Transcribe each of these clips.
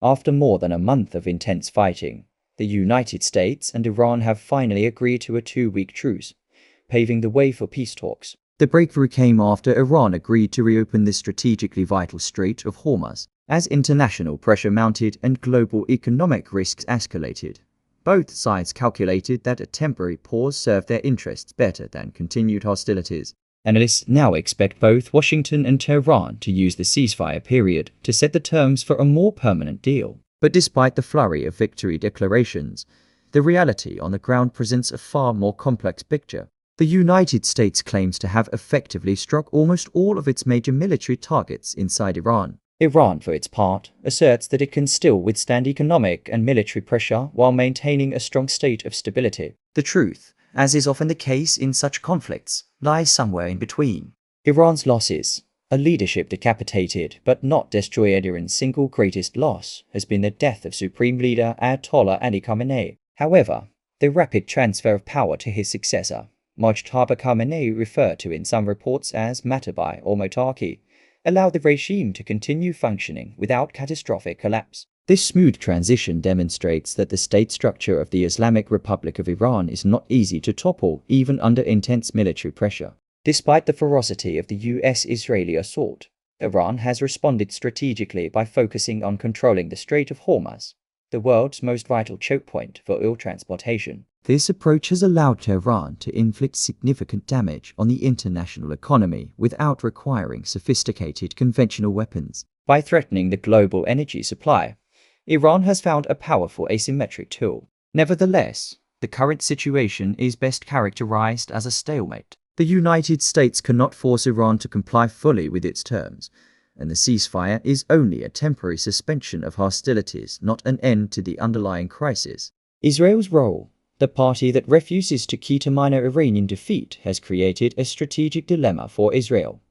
After more than a month of intense fighting, the United States and Iran have finally agreed to a 2-week truce, paving the way for peace talks. The breakthrough came after Iran agreed to reopen the strategically vital Strait of Hormuz, as international pressure mounted and global economic risks escalated. Both sides calculated that a temporary pause served their interests better than continued hostilities. Analysts now expect both Washington and Tehran to use the ceasefire period to set the terms for a more permanent deal. But despite the flurry of victory declarations, the reality on the ground presents a far more complex picture. The United States claims to have effectively struck almost all of its major military targets inside Iran. Iran, for its part, asserts that it can still withstand economic and military pressure while maintaining a strong state of stability. The truth, as is often the case in such conflicts, lies somewhere in between. Iran's losses, a leadership decapitated but not destroyed. Iran's single greatest loss has been the death of Supreme Leader Ayatollah Ali Khamenei. However, the rapid transfer of power to his successor, Mojtaba Khamenei, referred to in some reports as Matabai or Motarchy, allowed the regime to continue functioning without catastrophic collapse. This smooth transition demonstrates that the state structure of the Islamic Republic of Iran is not easy to topple even under intense military pressure. Despite the ferocity of the US-Israeli assault, Iran has responded strategically by focusing on controlling the Strait of Hormuz, the world's most vital choke point for oil transportation. This approach has allowed Tehran to inflict significant damage on the international economy without requiring sophisticated conventional weapons. By threatening the global energy supply, Iran has found a powerful asymmetric tool. Nevertheless, the current situation is best characterized as a stalemate. The United States cannot force Iran to comply fully with its terms, and the ceasefire is only a temporary suspension of hostilities, not an end to the underlying crisis. Israel's role, the party that refuses to key to minor Iranian defeat, has created a strategic dilemma for Israel,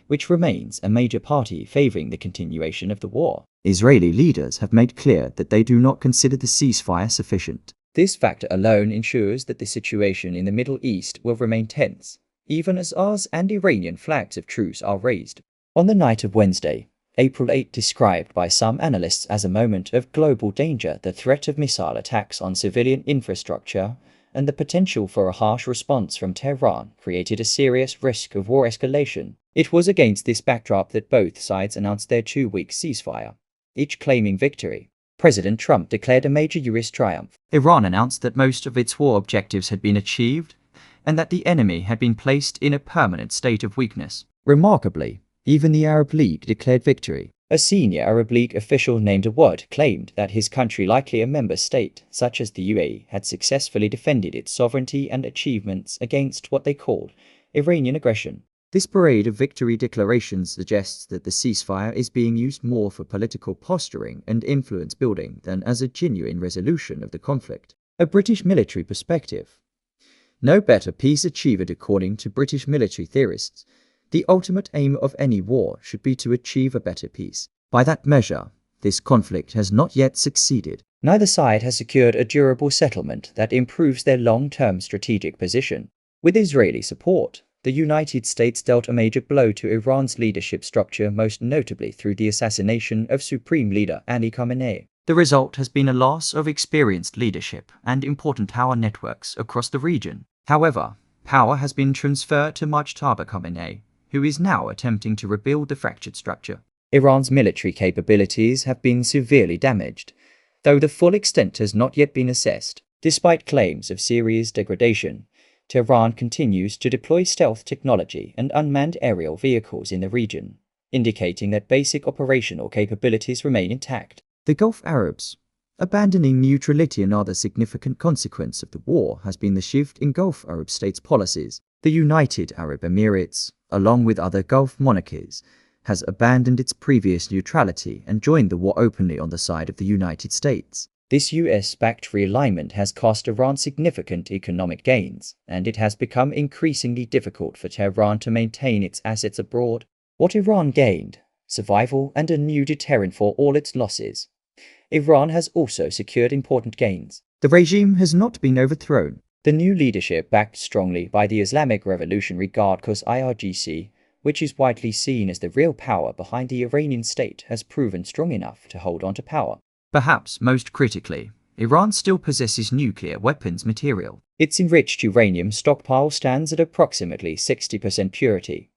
which remains a major party favoring the continuation of the war. Israeli leaders have made clear that they do not consider the ceasefire sufficient. This factor alone ensures that the situation in the Middle East will remain tense, even as ours and Iranian flags of truce are raised. On the night of Wednesday, April 8, described by some analysts as a moment of global danger, the threat of missile attacks on civilian infrastructure and the potential for a harsh response from Tehran created a serious risk of war escalation. It was against this backdrop that both sides announced their 2-week ceasefire, each claiming victory. President Trump declared a major US triumph. Iran announced that most of its war objectives had been achieved and that the enemy had been placed in a permanent state of weakness. Remarkably, even the Arab League declared victory. A senior Arab League official named Awad claimed that his country, likely a member state such as the UAE, had successfully defended its sovereignty and achievements against what they called Iranian aggression. This parade of victory declarations suggests that the ceasefire is being used more for political posturing and influence building than as a genuine resolution of the conflict. A British military perspective. No better peace achieved. According to British military theorists, the ultimate aim of any war should be to achieve a better peace. By that measure, this conflict has not yet succeeded. Neither side has secured a durable settlement that improves their long-term strategic position. With Israeli support, the United States dealt a major blow to Iran's leadership structure, most notably through the assassination of Supreme Leader Ali Khamenei. The result has been a loss of experienced leadership and important power networks across the region. However, power has been transferred to Mojtaba Khamenei, who is now attempting to rebuild the fractured structure. Iran's military capabilities have been severely damaged, though the full extent has not yet been assessed. Despite claims of serious degradation, Tehran continues to deploy stealth technology and unmanned aerial vehicles in the region, indicating that basic operational capabilities remain intact. The Gulf Arabs. Abandoning neutrality. Another significant consequence of the war has been the shift in Gulf Arab states' policies. The United Arab Emirates, along with other Gulf monarchies, has abandoned its previous neutrality and joined the war openly on the side of the United States. This US-backed realignment has cost Iran significant economic gains, and it has become increasingly difficult for Tehran to maintain its assets abroad. What Iran gained: survival and a new deterrent for all its losses. Iran has also secured important gains. The regime has not been overthrown. The new leadership, backed strongly by the Islamic Revolutionary Guard Corps IRGC, which is widely seen as the real power behind the Iranian state, has proven strong enough to hold on to power. Perhaps most critically, Iran still possesses nuclear weapons material. Its enriched uranium stockpile stands at approximately 60% purity,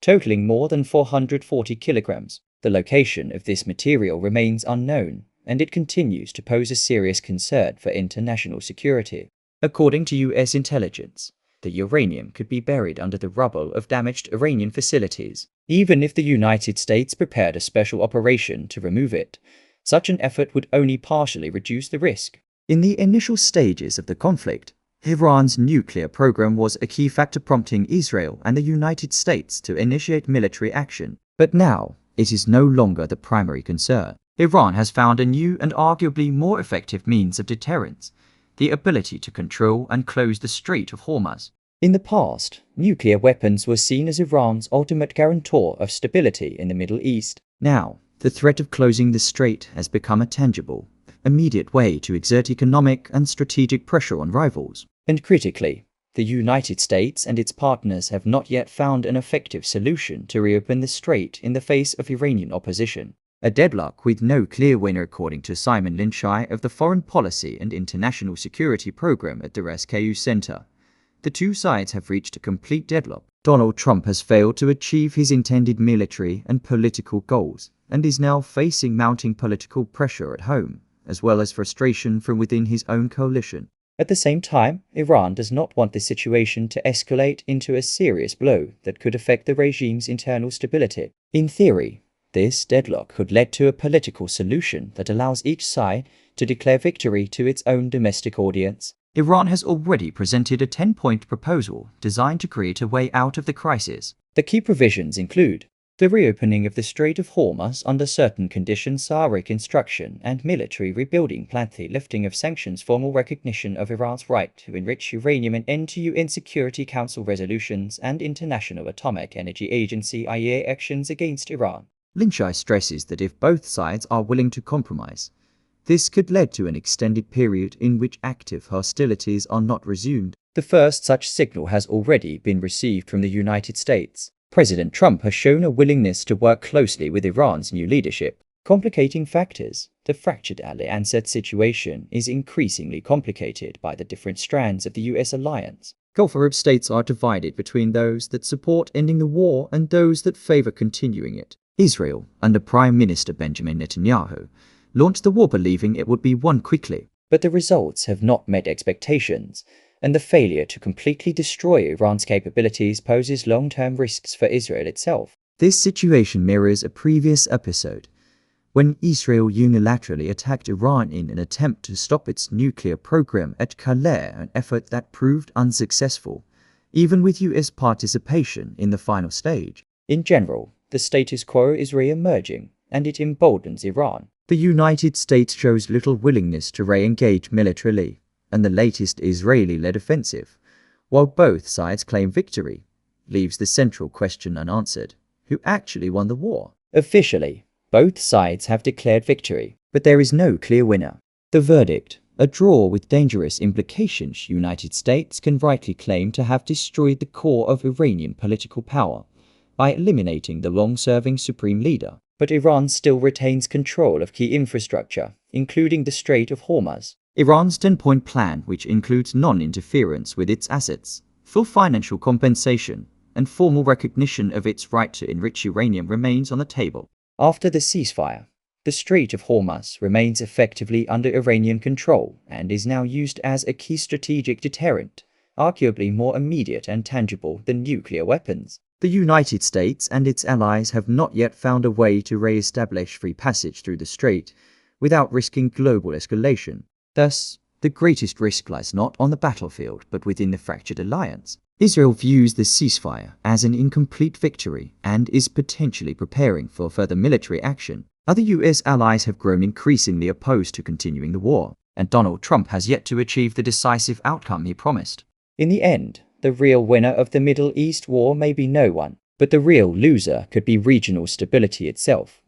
totaling more than 440 kilograms. The location of this material remains unknown, and it continues to pose a serious concern for international security. According to US intelligence, the uranium could be buried under the rubble of damaged Iranian facilities. Even if the United States prepared a special operation to remove it, such an effort would only partially reduce the risk. In the initial stages of the conflict, Iran's nuclear program was a key factor prompting Israel and the United States to initiate military action. But now, it is no longer the primary concern. Iran has found a new and arguably more effective means of deterrence: the ability to control and close the Strait of Hormuz. In the past, nuclear weapons were seen as Iran's ultimate guarantor of stability in the Middle East. Now, the threat of closing the strait has become a tangible, immediate way to exert economic and strategic pressure on rivals. And critically, the United States and its partners have not yet found an effective solution to reopen the strait in the face of Iranian opposition. A deadlock with no clear winner, according to Simon Linshai of the Foreign Policy and International Security Program at the Rescue Center. The two sides have reached a complete deadlock. Donald Trump has failed to achieve his intended military and political goals, and is now facing mounting political pressure at home, as well as frustration from within his own coalition. At the same time, Iran does not want the situation to escalate into a serious blow that could affect the regime's internal stability. In theory, this deadlock could lead to a political solution that allows each side to declare victory to its own domestic audience. Iran has already presented a 10-point proposal designed to create a way out of the crisis. The key provisions include the reopening of the Strait of Hormuz under certain conditions, reconstruction and military rebuilding plan, the lifting of sanctions, formal recognition of Iran's right to enrich uranium, and end to UN Security Council resolutions and International Atomic Energy Agency (IAEA) actions against Iran. Linshai stresses that if both sides are willing to compromise, this could lead to an extended period in which active hostilities are not resumed. The first such signal has already been received from the United States. President Trump has shown a willingness to work closely with Iran's new leadership. Complicating factors: the fractured alliance situation is increasingly complicated by the different strands of the US alliance. Gulf Arab states are divided between those that support ending the war and those that favor continuing it. Israel, under Prime Minister Benjamin Netanyahu, launched the war believing it would be won quickly. But the results have not met expectations, and the failure to completely destroy Iran's capabilities poses long-term risks for Israel itself. This situation mirrors a previous episode, when Israel unilaterally attacked Iran in an attempt to stop its nuclear program at Calais, an effort that proved unsuccessful, even with US participation in the final stage. In general, the status quo is re-emerging, and it emboldens Iran. The United States shows little willingness to re-engage militarily, and the latest Israeli-led offensive, while both sides claim victory, leaves the central question unanswered: who actually won the war? Officially, both sides have declared victory, but there is no clear winner. The verdict: a draw with dangerous implications. United States can rightly claim to have destroyed the core of Iranian political power by eliminating the long-serving supreme leader. But Iran still retains control of key infrastructure, including the Strait of Hormuz. Iran's 10-point plan, which includes non-interference with its assets, full financial compensation, and formal recognition of its right to enrich uranium, remains on the table. After the ceasefire, the Strait of Hormuz remains effectively under Iranian control and is now used as a key strategic deterrent, arguably more immediate and tangible than nuclear weapons. The United States and its allies have not yet found a way to re-establish free passage through the strait without risking global escalation. Thus, the greatest risk lies not on the battlefield but within the fractured alliance. Israel views the ceasefire as an incomplete victory and is potentially preparing for further military action. Other US allies have grown increasingly opposed to continuing the war, and Donald Trump has yet to achieve the decisive outcome he promised. In the end, the real winner of the Middle East war may be no one, but the real loser could be regional stability itself.